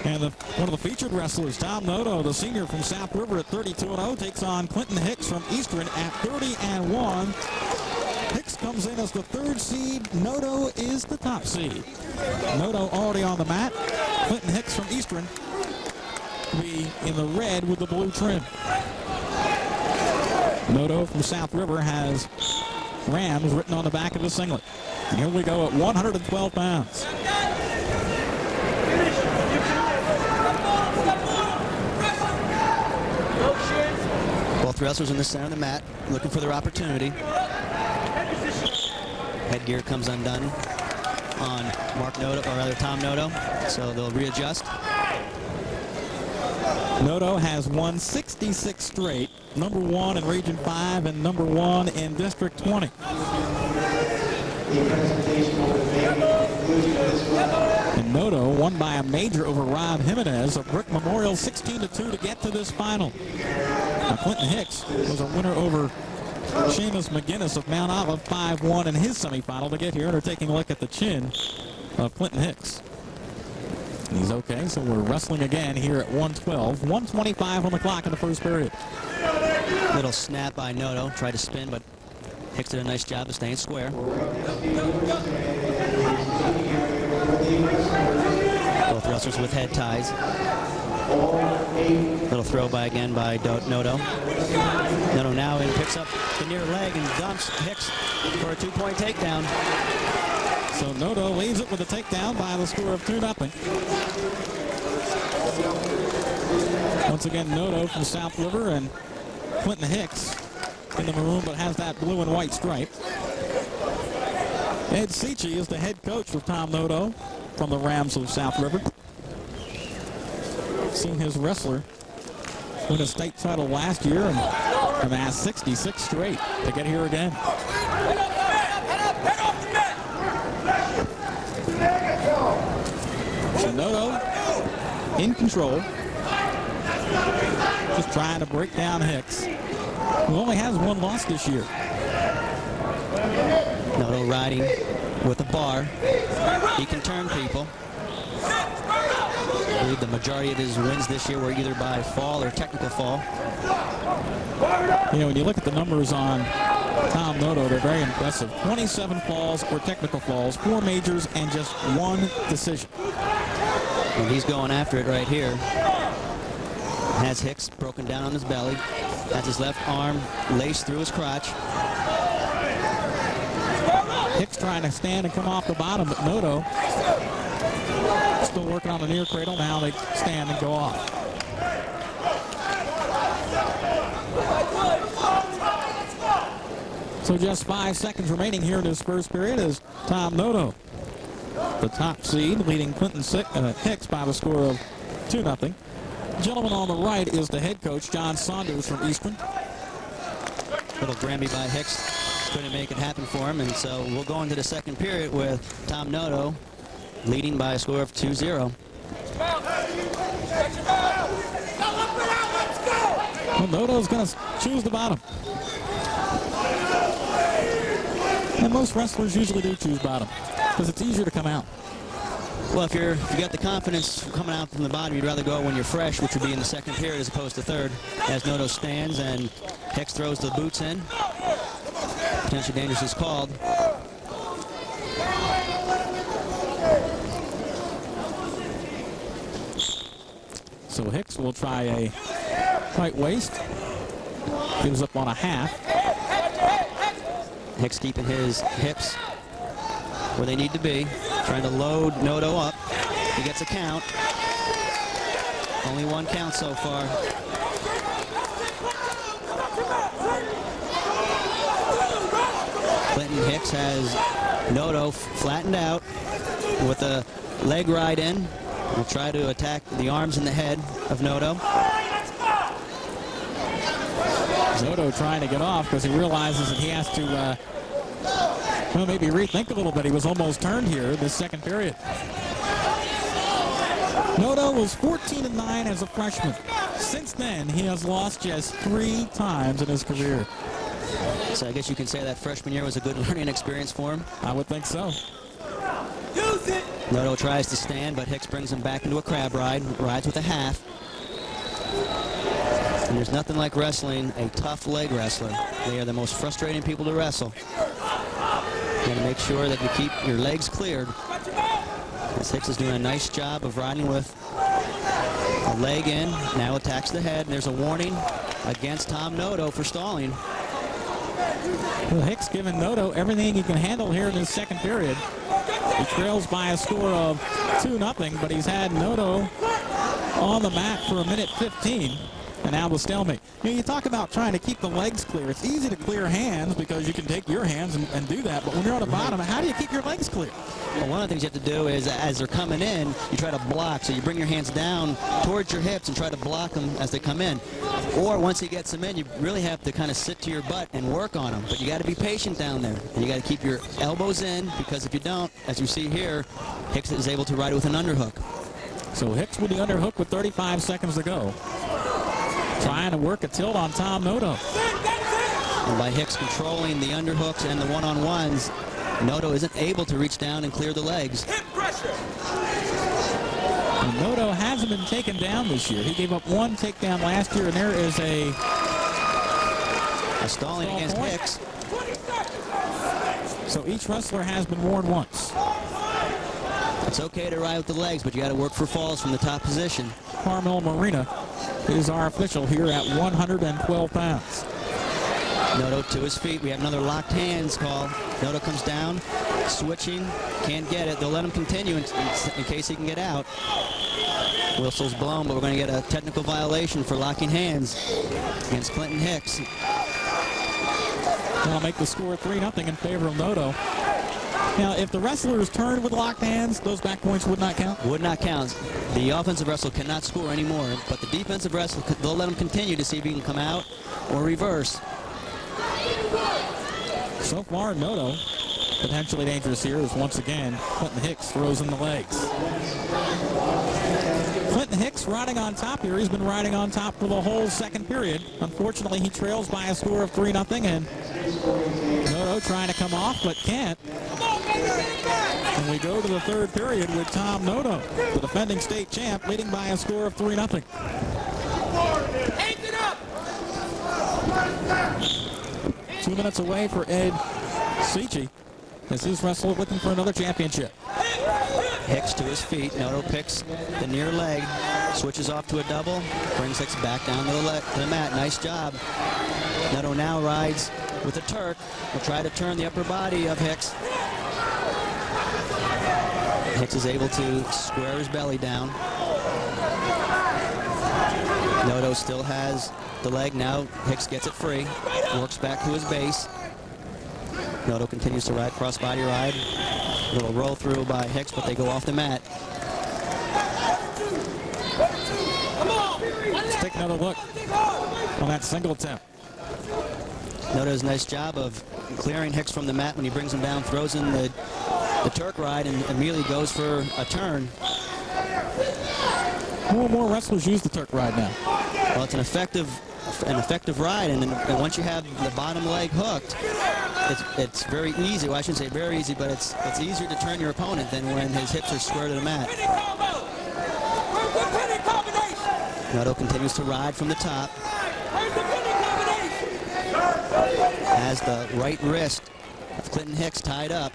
And one of the featured wrestlers, Tom Noto, the senior from South River at 32-0, takes on Clinton Hicks from Eastern at 30-1. Hicks comes in as the 3rd seed. Noto is the top seed. Noto already on the mat. Clinton Hicks from Eastern will be in the red with the blue trim. Noto from South River has Rams written on the back of the singlet. And here we go at 112 pounds. Both wrestlers in the center of the mat looking for their opportunity. Headgear comes undone on Mark Noto, or rather Tom Noto, so they'll readjust. Noto has won 66 straight, number 1 in Region 5 and number 1 in District 20. And Noto won by a major over Rob Jimenez of Brick Memorial 16-2 to get to this final. Now, Clinton Hicks was a winner over Seamus McGinnis of Mount Olive 5-1 in his semifinal to get here, and are taking a look at the chin of Clinton Hicks. He's okay, so we're wrestling again here at 112. 1:25 on the clock in the first period. Little snap by Noto, tried to spin, but Hicks did a nice job of staying square. Both wrestlers with head ties. Little throw by Noto. Noto now in, picks up the near leg and dumps Hicks for a 2-point takedown. So Noto leaves it with a takedown by the score of 2-0. Once again, Noto from South River and Clinton Hicks in the maroon, but has that blue and white stripe. Ed Seachy is the head coach of Tom Noto from the Rams of South River. Seen his wrestler win a state title last year and amassed 66 straight to get here again. So Noto in control, just trying to break down Hicks, who only has 1 loss this year. Noto riding with a bar. He can turn people. I believe the majority of his wins this year were either by fall or technical fall. You know, when you look at the numbers on Tom Noto, they're very impressive. 27 falls or technical falls, 4 majors, and just 1 decision. And he's going after it right here. Has Hicks broken down on his belly. Has his left arm laced through his crotch. Hicks trying to stand and come off the bottom, but Noto still working on the near cradle. Now they stand and go off. So just 5 seconds remaining here in this first period as Tom Noto, the top seed, leading Clinton Hicks by the score of 2-0. The gentleman on the right is the head coach, John Saunders from Eastern. Little Granby by Hicks. Couldn't make it happen for him, and so we'll go into the second period with Tom Noto leading by a score of 2-0. Well, Noto's going to choose the bottom. And most wrestlers usually do choose bottom because it's easier to come out. Well, if you got the confidence coming out from the bottom, you'd rather go when you're fresh, which would be in the second period as opposed to third, as Noto stands and Hicks throws the boots in. Potentially dangerous is called. So Hicks will try a tight waist. Gives up on a half. Hicks keeping his hips where they need to be. Trying to load Noto up. He gets a count. Only 1 count so far. Clinton Hicks has Noto flattened out with a leg ride in. Will try to attack the arms and the head of Noto. Noto trying to get off because he realizes that he has to well, maybe rethink a little bit. He was almost turned here this second period. Noto was 14-9 as a freshman. Since then, he has lost just 3 times in his career. So I guess you can say that freshman year was a good learning experience for him. I would think so. Noto tries to stand, but Hicks brings him back into a crab ride, rides with a half. And there's nothing like wrestling a tough leg wrestler. They are the most frustrating people to wrestle. You got to make sure that you keep your legs cleared. As Hicks is doing a nice job of riding with a leg in, now attacks the head. And there's a warning against Tom Noto for stalling. Well, Hicks giving Noto everything he can handle here in this second period. He trails by a score of 2-0, but he's had Noto on the mat for a minute 15. And now the stalemate. You talk about trying to keep the legs clear. It's easy to clear hands because you can take your hands and do that. But when you're on the bottom, how do you keep your legs clear? Well, one of the things you have to do is, as they're coming in, you try to block. So you bring your hands down towards your hips and try to block them as they come in. Or once he gets them in, you really have to kind of sit to your butt and work on them. But you got to be patient down there. And you got to keep your elbows in, because if you don't, as you see here, Hicks is able to ride with an underhook. So Hicks with the underhook with 35 seconds to go. Trying to work a tilt on Tom Noto. And by Hicks controlling the underhooks and the one-on-ones, Noto isn't able to reach down and clear the legs. And Noto hasn't been taken down this year. He gave up one takedown last year, and there is a stalling against point. Hicks. So each wrestler has been warned once. It's okay to ride with the legs, but you got to work for falls from the top position. Carmel Marina is our official here at 112 pounds. Noto to his feet. We have another locked hands call. Noto comes down, switching, can't get it. They'll let him continue in case he can get out. Whistle's blown, but we're going to get a technical violation for locking hands against Clinton Hicks. That'll make the score 3-0 in favor of Noto. Now, if the wrestlers turned with locked hands, those back points would not count? Would not count. The offensive wrestler cannot score anymore, but the defensive wrestler, they'll let him continue to see if he can come out or reverse. So far, Noto, potentially dangerous here, as once again, Clinton Hicks throws in the legs. Clinton Hicks riding on top here. He's been riding on top for the whole second period. Unfortunately, he trails by a score of 3-0, and Noto trying to come off, but can't. And we go to the third period with Tom Noto, the defending state champ, leading by a score of 3-0. 2 minutes away for Ed Seachy as he's wrestling looking for another championship. Hicks to his feet. Noto picks the near leg, switches off to a double, brings Hicks back down to the mat. Nice job. Noto now rides with a Turk. Will try to turn the upper body of Hicks. Hicks is able to square his belly down. Noto still has the leg. Now Hicks gets it free. Works back to his base. Noto continues to ride, crossbody ride. A little roll through by Hicks, but they go off the mat. Let's take another look on that single attempt. Noto does a nice job of clearing Hicks from the mat when he brings him down, throws in the Turk ride, and immediately goes for a turn. More and more wrestlers use the Turk ride now. Well, it's an effective ride, and once you have the bottom leg hooked, it's very easy. Well, I shouldn't say very easy, but it's easier to turn your opponent than when his hips are square to the mat. Noto continues to ride from the top. Has the right wrist of Clinton Hicks tied up.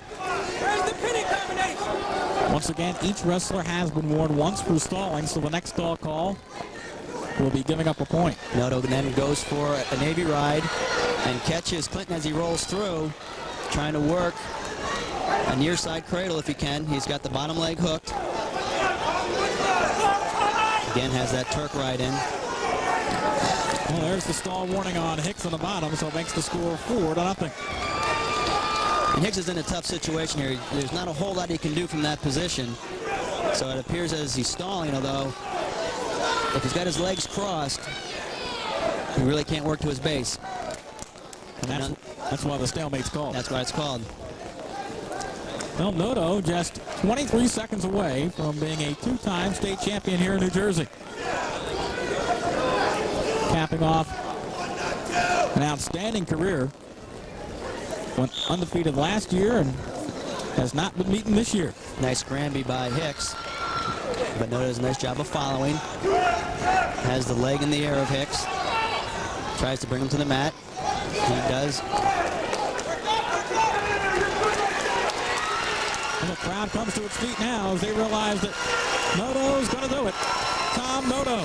Once again, each wrestler has been warned once for stalling, so the next stall call will be giving up a point. Noto then goes for a Navy ride and catches Clinton as he rolls through, trying to work a near side cradle if he can. He's got the bottom leg hooked. Again, has that Turk ride in. Well, there's the stall warning on Hicks on the bottom, so it makes the score 4-0. And Hicks is in a tough situation here. There's not a whole lot he can do from that position. So it appears as he's stalling, although if he's got his legs crossed, he really can't work to his base. And that's why the stalemate's called. That's why it's called. Well, Noto just 23 seconds away from being a 2-time state champion here in New Jersey. Capping off an outstanding career. Went undefeated last year and has not been beaten this year. Nice Granby by Hicks. But Noto does a nice job of following. Has the leg in the air of Hicks. Tries to bring him to the mat. He does. And the crowd comes to its feet now as they realize that Noto's going to do it. Tom Noto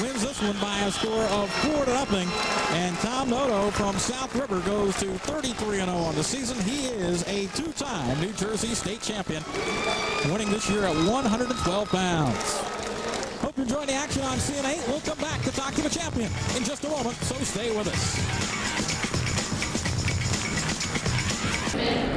wins this one by a score of 4-0. And Tom Noto from South River goes to 33-0 on the season. He is a two-time New Jersey state champion, winning this year at 112 pounds. Hope you're enjoying the action on CNA. We'll come back to talk to the champion in just a moment, so stay with us.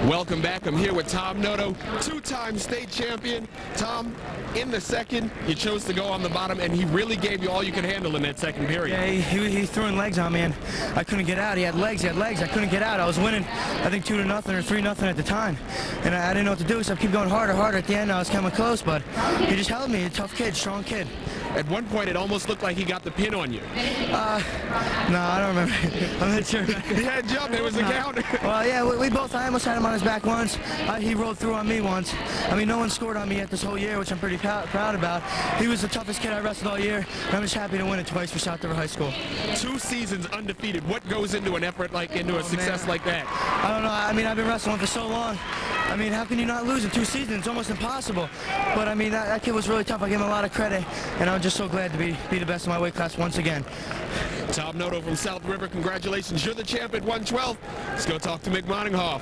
Welcome back. I'm here with Tom Noto, two-time state champion. Tom, in the second, you chose to go on the bottom, and he really gave you all you could handle in that second period. Yeah, he threw in legs on me, and I couldn't get out. He had legs. I couldn't get out. I was winning, I think 2-0 or 3-0 at the time, and I didn't know what to do, so I kept going harder. At the end, I was coming close, but he just held me. A tough kid, strong kid. At one point, it almost looked like he got the pin on you. No, I don't remember. I'm not sure. He had jumped. There was a count. Well, yeah, we both. I almost had him on his back once. He rolled through on me once. I mean, no one scored on me yet this whole year, which I'm pretty proud about. He was the toughest kid I wrestled all year, and I'm just happy to win it twice for South River High School. 2 seasons undefeated. What goes into an effort into a success like that? I don't know. I mean, I've been wrestling for so long. I mean, how can you not lose in 2 seasons? It's almost impossible. But, I mean, that kid was really tough. I give him a lot of credit, and I'm just so glad to be the best in my weight class once again. Tom Noto from South River, congratulations. You're the champ at 112. Let's go talk to Mick Moninghoff.